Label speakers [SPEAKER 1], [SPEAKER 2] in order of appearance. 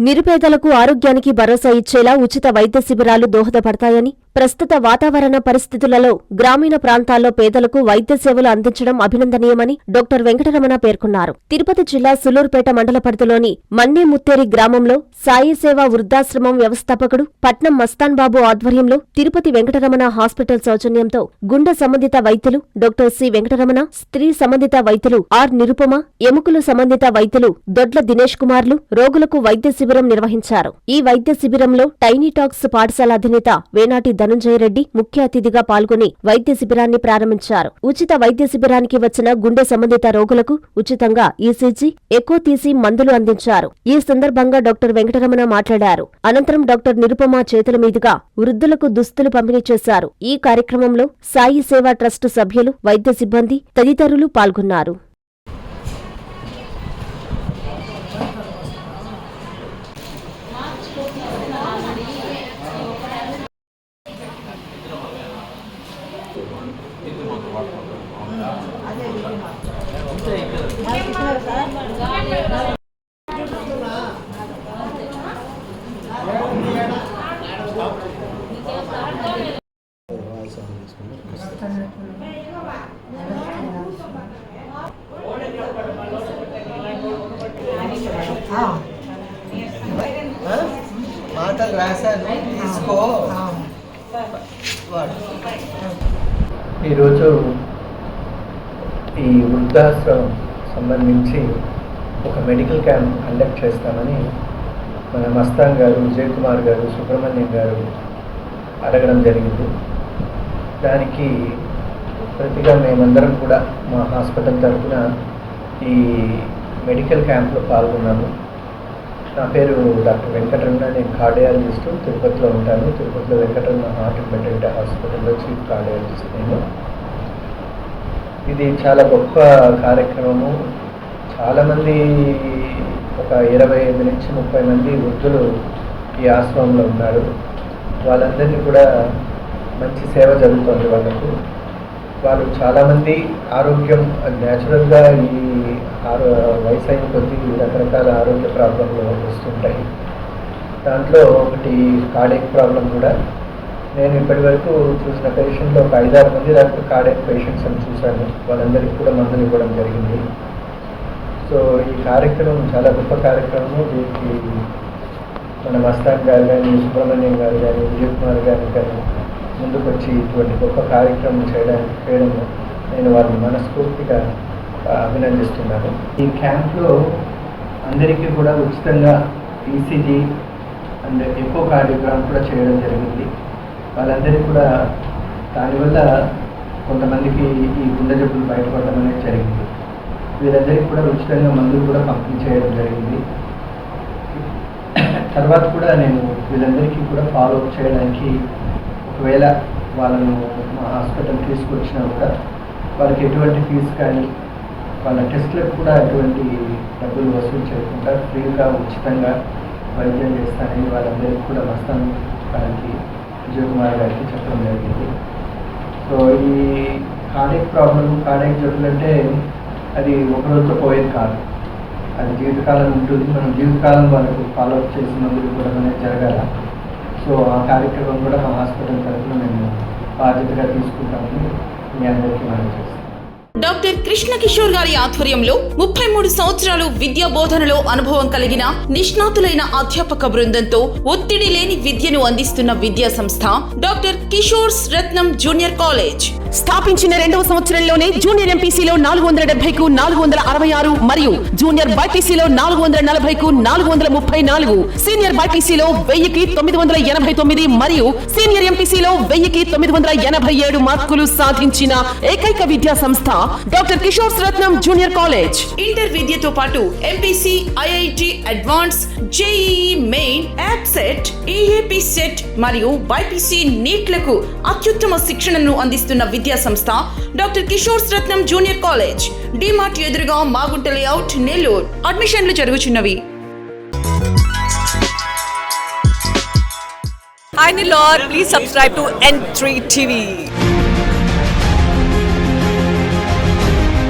[SPEAKER 1] నిరుపేదలకు ఆరోగ్యానికి భరోసా ఇచ్చేలా ఉచిత వైద్య శిబిరాలు దోహదపడతాయని, ప్రస్తుత వాతావరణ పరిస్థితులలో గ్రామీణ ప్రాంతాల్లో పేదలకు వైద్య సేవలు అందించడం అభినందనీయమని డాక్టర్ వెంకటరమణ పేర్కొన్నారు. తిరుపతి జిల్లా సులూరుపేట మండల పరిధిలోని మన్నేముత్తేరి గ్రామంలో సాయి సేవా వృద్ధాశ్రమం వ్యవస్థాపకుడు పట్నం మస్తాన్ బాబు ఆధ్వర్యంలో తిరుపతి వెంకటరమణ హాస్పిటల్ సౌజన్యంతో గుండె సంబంధిత వైద్యులు డాక్టర్ సి వెంకటరమణ, స్త్రీ సంబంధిత వైద్యులు ఆర్ నిరుపమ, ఎముకలు సంబంధిత వైద్యులు దొడ్ల దినేష్ కుమార్లు రోగులకు వైద్య శిబిరం నిర్వహించారు. ఈ వైద్య శిబిరంలో టైనీ టాక్స్ పాఠశాల అధినేత వేనాటి ధనుంజయ రెడ్డి ముఖ్య అతిథిగా పాల్గొని వైద్య శిబిరాన్ని ప్రారంభించారు. ఉచిత వైద్య శిబిరానికి వచ్చిన గుండె సంబంధిత రోగులకు ఉచితంగా ఈసీజీ, ఎకో తీసి మందులు అందించారు. ఈ సందర్భంగా డాక్టర్ వెంకటరమణ మాట్లాడారు. అనంతరం డాక్టర్ నిరుపమ చేతుల మీదుగా వృద్ధులకు దుస్తులు పంపిణీ చేశారు. ఈ కార్యక్రమంలో సాయి సేవా ట్రస్ట్ సభ్యులు, వైద్య సిబ్బంది తదితరులు పాల్గొన్నారు.
[SPEAKER 2] మాటలు రాశాను, తీసుకో. ఈరోజు ఈ వృద్ధాశ్రమం సంబంధించి ఒక మెడికల్ క్యాంప్ కండక్ట్ చేస్తామని మన మస్తాన్ గారు, విజయ్ కుమార్ గారు, సుబ్రహ్మణ్యం గారు అడగడం జరిగింది. దానికి ప్రతిగా మేమందరం కూడా మా హాస్పిటల్ తరఫున ఈ మెడికల్ క్యాంప్లో పాల్గొన్నాము. నా పేరు డాక్టర్ వెంకటరమణ. నేను కార్డియాలజిస్ట్, తిరుపతిలో ఉంటాను. తిరుపతిలో వెంకటరమణ హార్ట్ అండ్ మెటర్నిటీ హాస్పిటల్లో చీఫ్ కార్డియాలజిస్ట్ నేను. ఇది చాలా గొప్ప కార్యక్రమము. చాలామంది, ఒక 25 నుంచి 30 మంది వృద్ధులు ఈ ఆశ్రమంలో ఉన్నారు. వాళ్ళందరినీ కూడా మంచి సేవ జరుగుతుంది వాళ్ళకు. వాళ్ళు చాలామంది ఆరోగ్యం న్యాచురల్గా ఈ వయసు అయిన కొద్దీ రకరకాల ఆరోగ్య ప్రాబ్లంలు వస్తుంటాయి. దాంట్లో ఒకటి కార్డియాక్ ప్రాబ్లం కూడా. నేను ఇప్పటి వరకు చూసిన పేషెంట్లో ఒక 5-6 మంది దాంట్లో కార్డియాక్ పేషెంట్స్ అని చూశాను. వాళ్ళందరికీ కూడా మందులు ఇవ్వడం జరిగింది. సో ఈ కార్యక్రమం చాలా గొప్ప కార్యక్రమము. దీనికి మన మస్తాన్ గారు కానీ, సుబ్రహ్మణ్యం గారు కానీ, విజయ్ కుమార్ గారు కానీ ముందుకు వచ్చి ఇటువంటి గొప్ప కార్యక్రమం చేయడము నేను వారిని మనస్ఫూర్తిగా అభినందిస్తున్నాను. ఈ క్యాంప్లో అందరికీ కూడా ఉచితంగా ఈసీజీ అండ్ ఎకో కార్డియోగ్రామ్ కూడా చేయడం జరిగింది. వాళ్ళందరికీ కూడా దానివల్ల కొంతమందికి ఈ గుండె జబ్బులు బయటపడడం అనేది జరిగింది. వీరందరికీ కూడా ఉచితంగా మందులు కూడా పంపిణీ చేయడం జరిగింది. తర్వాత కూడా నేను వీళ్ళందరికీ కూడా ఫాలోఅప్ చేయడానికి, ఒకవేళ వాళ్ళను మా హాస్పిటల్ తీసుకొచ్చినా కూడా వాళ్ళకి ఎటువంటి ఫీజు కానీ, వాళ్ళ టెస్ట్లకు కూడా ఎటువంటి డబ్బులు వసూలు చేయకుండా ఫ్రీగా ఉచితంగా వైద్యం చేస్తానని వాళ్ళందరికీ కూడా మస్తాన్ గారికి, విజయ్ కుమార్ గారికి చెప్పడం జరిగింది. సో ఈ కార్డియాక్ ప్రాబ్లం, కార్డియాక్ జబ్బులు అంటే అది ఒక రోజుతో పోయేది కాదు. అది జీవితకాలం ఉంటుంది. మనం జీవితకాలం వాళ్ళకు ఫాలోఅప్ చేసి మందులు ఇవ్వడం అనేది జరగాల. సో ఆ కార్యక్రమం కూడా మా హాస్పిటల్ తరఫున మేము బాధ్యతగా తీసుకుంటామని మీ అందరికీ మనం చేస్తాం.
[SPEAKER 3] డాక్టర్ కృష్ణ కిషోర్ గారి ఆధ్వర్యంలో 33 సంవత్సరాలు విద్యా బోధనలో అనుభవం కలిగిన నిష్ణాతులైన అధ్యాపక బృందంతో ఒత్తిడి లేని విద్యను అందిస్తున్న విద్యా సంస్థ డాక్టర్ కిషోర్స్ రత్నం జూనియర్ కాలేజ్. స్థాపించిన 2వ సంవత్సరంలోనే జూనియర్ ఎంపీసీలో 470కు 466 మరియు జూనియర్ బైపీసీలో 440కు 434, సీనియర్ బైపీసీలో 1000కి 989 మరియు సీనియర్ ఎంపీసీలో 1000కి 987 మార్కులు సాధించిన ఏకైక విద్యా సంస్థ డాక్టర్ కిషోర్స్ రత్నం జూనియర్ కాలేజ్. ఇంటర్ విద్యతో పాటు MPC, IIT advance, JEE main, యాప్సెట్, EAP set మరియు బైపీసీ నీట్లకు అత్యుత్తమ శిక్షణను అందిస్తున్న విద్యా సంస్థ డాక్టర్ కిషోర్స్ రత్నం జూనియర్ కాలేజ్. డిమార్ట్ ఎదురుగా మాగుంట లేఅవుట్, నెల్లూరు. అడ్మిషన్లు జరుగుచున్నవి.
[SPEAKER 4] Hi Nilor, please subscribe to N3 TV.